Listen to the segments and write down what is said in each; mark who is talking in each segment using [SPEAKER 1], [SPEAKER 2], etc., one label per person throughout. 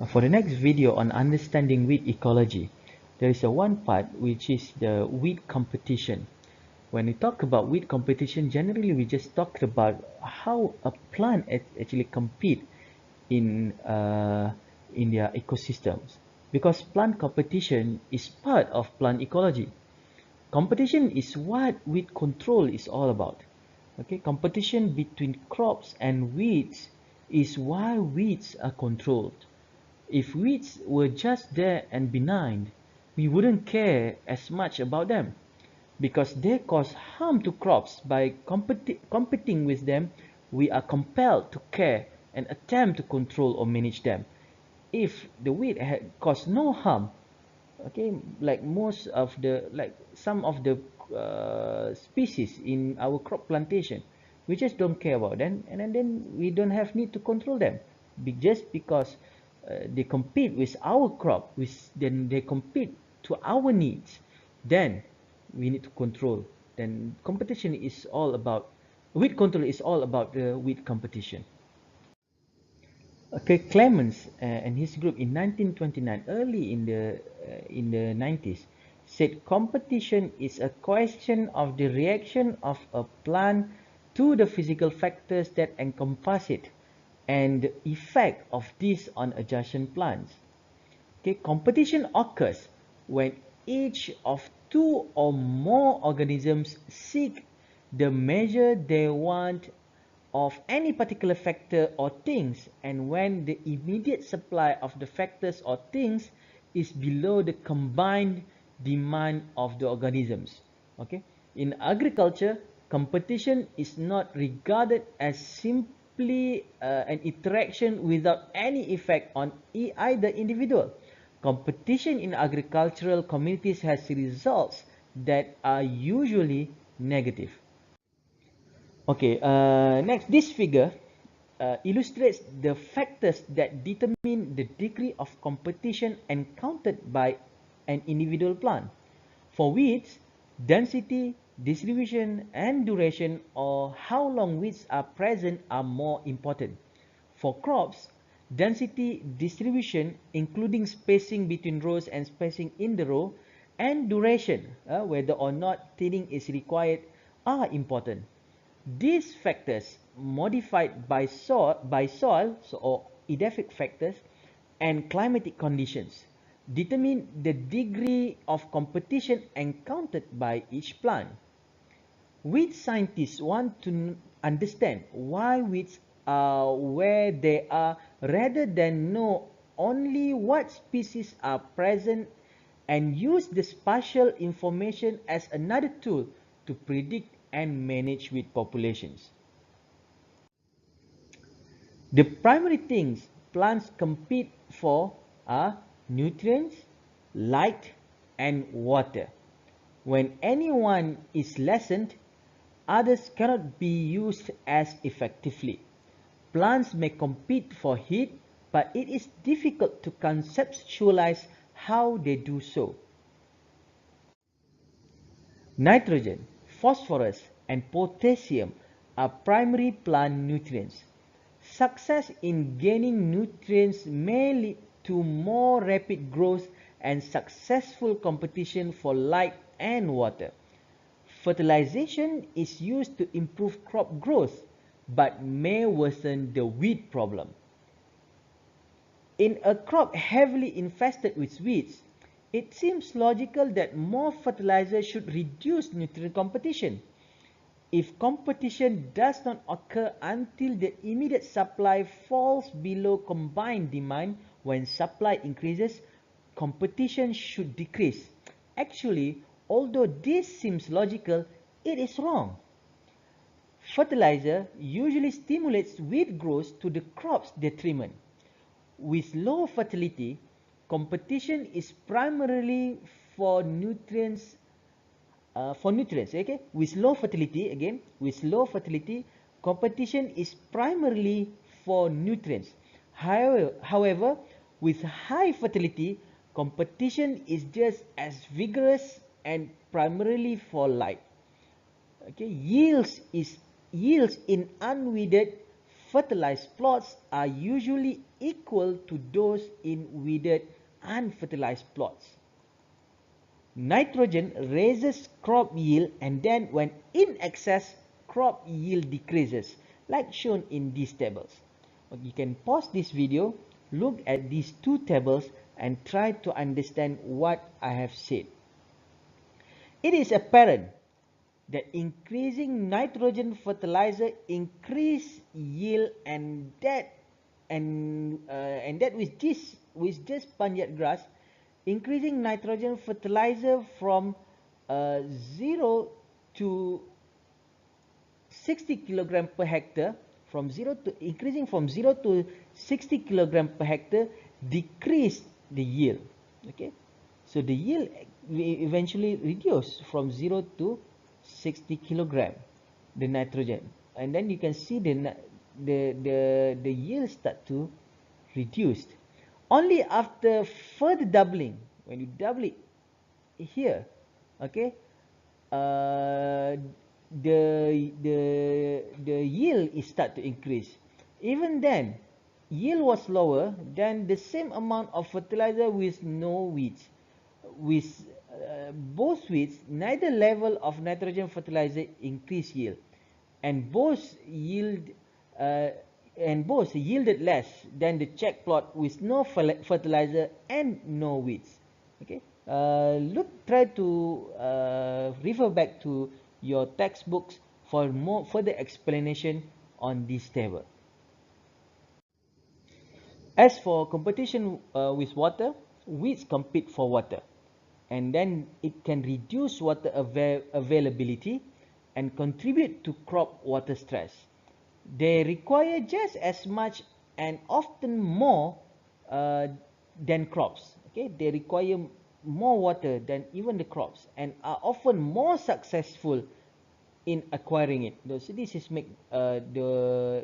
[SPEAKER 1] For the next video on understanding weed ecology, there is a one part which is the weed competition. When we talk about weed competition, generally we just talk about how a plant actually compete in their ecosystems, because plant competition is part of plant ecology. Competition is what weed control is all about. Okay, competition between crops and weeds is why weeds are controlled. If weeds were just there and benign, we wouldn't care as much about them, because they cause harm to crops. By competing with them, we are compelled to care and attempt to control or manage them. If the weed had caused no harm, okay, like some of the species in our crop plantation, we just don't care about them, and then we don't have need to control them. Just because they compete with our crop, then they compete to our needs, then we need to control. Then competition is all about, weed control is all about the weed competition. Okay, Clemens and his group in 1929, early in the 90s, said competition is a question of the reaction of a plant to the physical factors that encompass it and the effect of this on adjacent plants. Okay, competition occurs when each of two or more organisms seek the measure they want of any particular factor or things, and when the immediate supply of the factors or things is below the combined demand of the organisms. Okay, in agriculture, competition is not regarded as simply an interaction without any effect on either individual. Competition in agricultural communities has results that are usually negative. Okay, next, this figure illustrates the factors that determine the degree of competition encountered by an individual plant. For weeds, density, distribution, and duration, or how long weeds are present, are more important. For crops, density, distribution, including spacing between rows and spacing in the row, and duration, whether or not thinning is required, are important. These factors, modified by soil or edaphic factors and climatic conditions, determine the degree of competition encountered by each plant. Weed scientists want to understand why weeds are where they are, rather than know only what species are present, and use the spatial information as another tool to predict and manage weed populations. The primary things plants compete for are nutrients, light, and water. When any one is lessened, others cannot be used as effectively. Plants may compete for heat, but it is difficult to conceptualize how they do so. Nitrogen, phosphorus, and potassium are primary plant nutrients. Success in gaining nutrients may lead to more rapid growth and successful competition for light and water. Fertilization is used to improve crop growth, but may worsen the weed problem. In a crop heavily infested with weeds, it seems logical that more fertilizer should reduce nutrient competition. If competition does not occur until the immediate supply falls below combined demand, when supply increases, competition should decrease. Actually, although this seems logical, it is wrong. Fertilizer usually stimulates weed growth to the crop's detriment. With low fertility, competition is primarily for nutrients. Okay, with low fertility, competition is primarily for nutrients. However, with high fertility, competition is just as vigorous and primarily for light. Okay, yields in unweeded fertilized plots are usually equal to those in weeded unfertilized plots. Nitrogen raises crop yield, and then when in excess, crop yield decreases, like shown in these tables. You can pause this video, look at these two tables, and try to understand what I have said. It is apparent that increasing nitrogen fertilizer increase yield, and that with this panyat grass, increasing nitrogen fertilizer from 0 to 60 kilogram per hectare, increasing from 0 to 60 kilogram per hectare decreased the yield. Okay, so the yield eventually reduced from 0 to 60 kilogram, the nitrogen, and then you can see the yield start to reduce. Only after further doubling, when you double it here, okay, the yield is start to increase. Even then, yield was lower than the same amount of fertilizer with no weeds. With both weeds, neither level of nitrogen fertilizer increased yield, and both yielded less than the check plot with no fertilizer and no weeds. Okay, try to refer back to your textbooks for more further explanation on this table. As for competition with water, weeds compete for water, and then it can reduce water availability and contribute to crop water stress. They require just as much and often more than crops. Okay, they require more water than even the crops, and are often more successful in acquiring it. So this is make the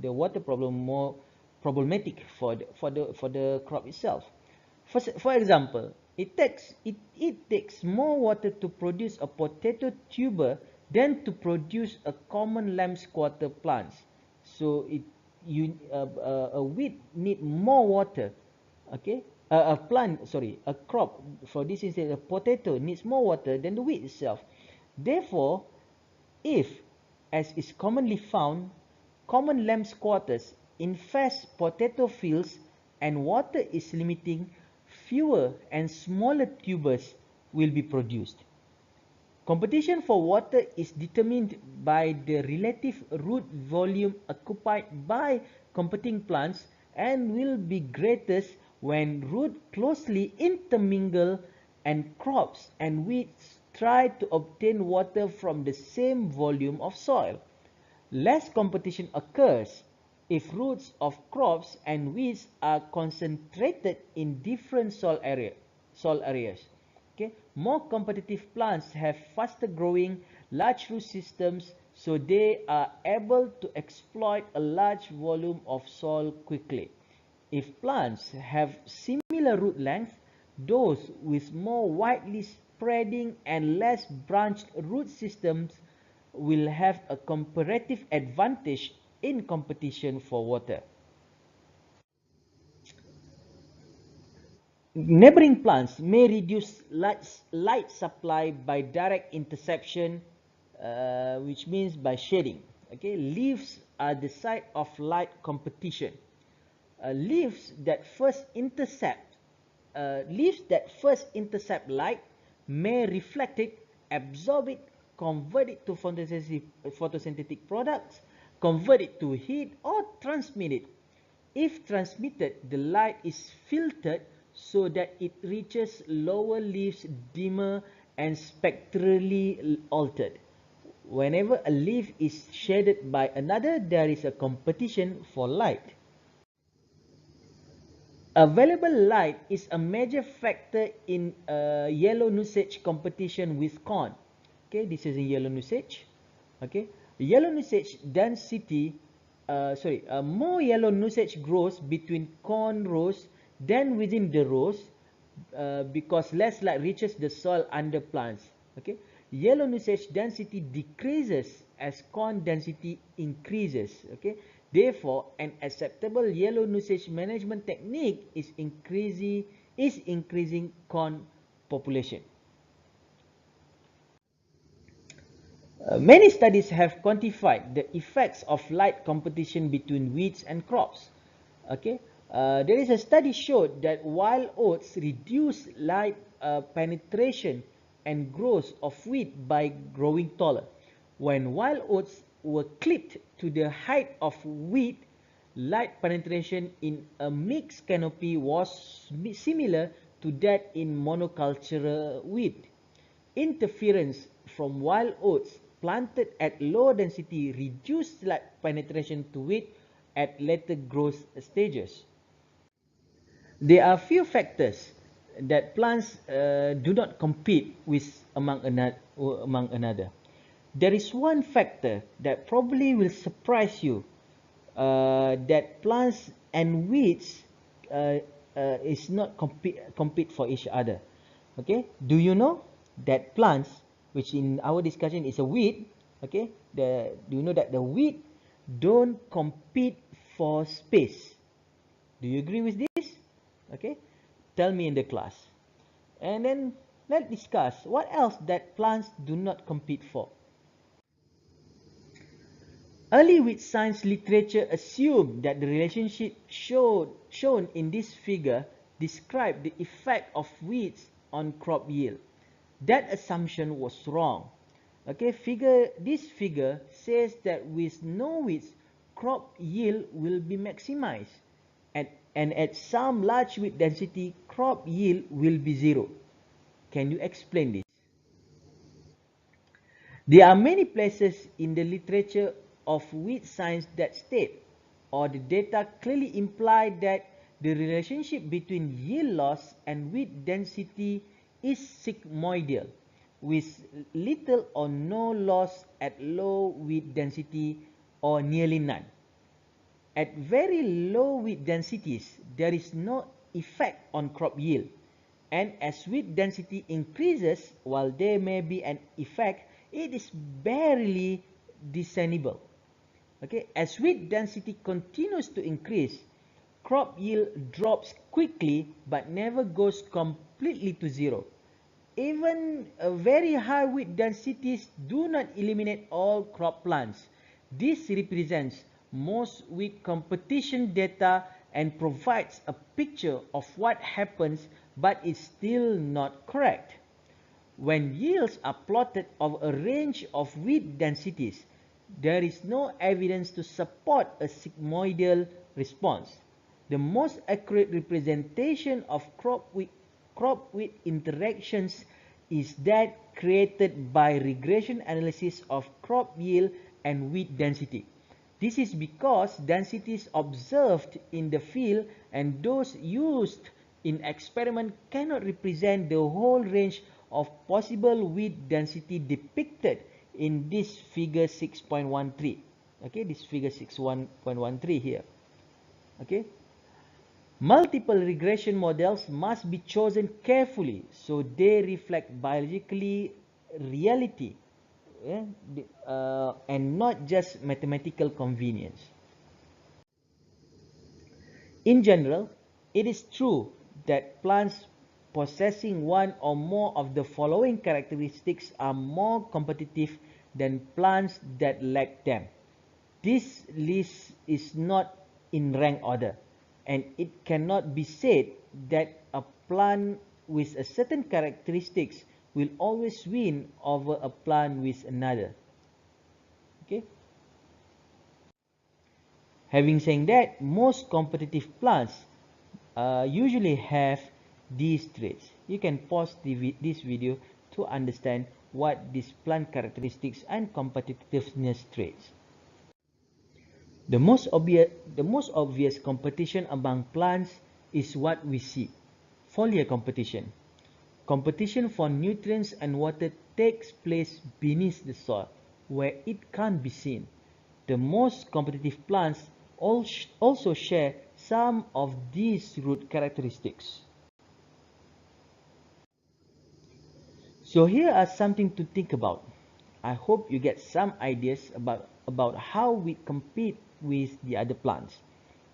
[SPEAKER 1] water problem more problematic for the crop itself. For example, it takes more water to produce a potato tuber than to produce a common lamb's quarter plants. So a wheat need more water. Okay, a crop, for this instance, a potato needs more water than the wheat itself. Therefore, if, as is commonly found, common lamb's quarters infest potato fields and water is limiting, fewer and smaller tubers will be produced. Competition for water is determined by the relative root volume occupied by competing plants and will be greatest when roots closely intermingle and crops and weeds try to obtain water from the same volume of soil. Less competition occurs if roots of crops and weeds are concentrated in different soil areas. Okay, more competitive plants have faster growing, large root systems, so they are able to exploit a large volume of soil quickly. If plants have similar root length, those with more widely spreading and less branched root systems will have a comparative advantage in competition for water. Neighboring plants may reduce light supply by direct interception, which means by shading. Okay, leaves are the site of light competition. Leaves that first intercept light may reflect it, absorb it, convert it to photosynthetic products, convert it to heat, or transmit it. If transmitted, the light is filtered so that it reaches lower leaves dimmer and spectrally altered. Whenever a leaf is shaded by another, there is a competition for light. Available light is a major factor in yellow nusage competition with corn. Okay, this is a yellow nusage. Okay, yellow nusage density, more yellow nusage grows between corn rows than within the rows because less light reaches the soil under plants. Okay, yellow nusage density decreases as corn density increases. Okay, Therefore, an acceptable yellow usage management technique is increasing corn population. Many studies have quantified the effects of light competition between weeds and crops. Okay, there is a study showed that wild oats reduce light penetration and growth of wheat by growing taller. When wild oats were clipped to the height of wheat, light penetration in a mixed canopy was similar to that in monoculture wheat. Interference from wild oats planted at low density reduced light penetration to wheat at later growth stages. There are few factors that plants do not compete with among another. There is one factor that probably will surprise you, that plants and weeds uh, is not compete for each other. Okay, do you know that plants, which in our discussion is a weed, okay, do you know that the weed don't compete for space? Do you agree with this? Okay, tell me in the class. And then let's discuss what else that plants do not compete for. Early weed science literature assumed that the relationship shown in this figure described the effect of weeds on crop yield. That assumption was wrong. Okay, this figure says that with no weeds, crop yield will be maximized. And at some large weed density, crop yield will be zero. Can you explain this? There are many places in the literature of weed science that state, or the data clearly imply that the relationship between yield loss and weed density is sigmoidal, with little or no loss at low weed density or nearly none. At very low weed densities, there is no effect on crop yield. And as weed density increases, while there may be an effect, it is barely discernible. Okay, as weed density continues to increase, crop yield drops quickly but never goes completely to zero. Even very high weed densities do not eliminate all crop plants. This represents most weed competition data and provides a picture of what happens, but is still not correct. When yields are plotted over a range of weed densities, there is no evidence to support a sigmoidal response. The most accurate representation of crop-weed interactions is that created by regression analysis of crop yield and weed density. This is because densities observed in the field and those used in experiment cannot represent the whole range of possible weed density depicted in this figure 6.13. Okay, this figure 6.13 here. Okay, multiple regression models must be chosen carefully so they reflect biologically reality, yeah, and not just mathematical convenience. In general, it is true that plants possessing one or more of the following characteristics are more competitive than plants that lack them. This list is not in rank order, and it cannot be said that a plant with a certain characteristics will always win over a plant with another. Okay? Having said that, most competitive plants usually have these traits. You can pause this video to understand what these plant characteristics and competitiveness traits. The most obvious competition among plants is what we see: foliar competition. Competition for nutrients and water takes place beneath the soil, where it can't be seen. The most competitive plants also share some of these root characteristics. So here are something to think about. I hope you get some ideas about how we compete with the other plants.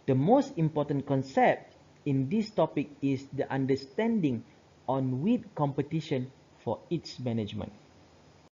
[SPEAKER 1] The most important concept in this topic is the understanding on weed competition for its management.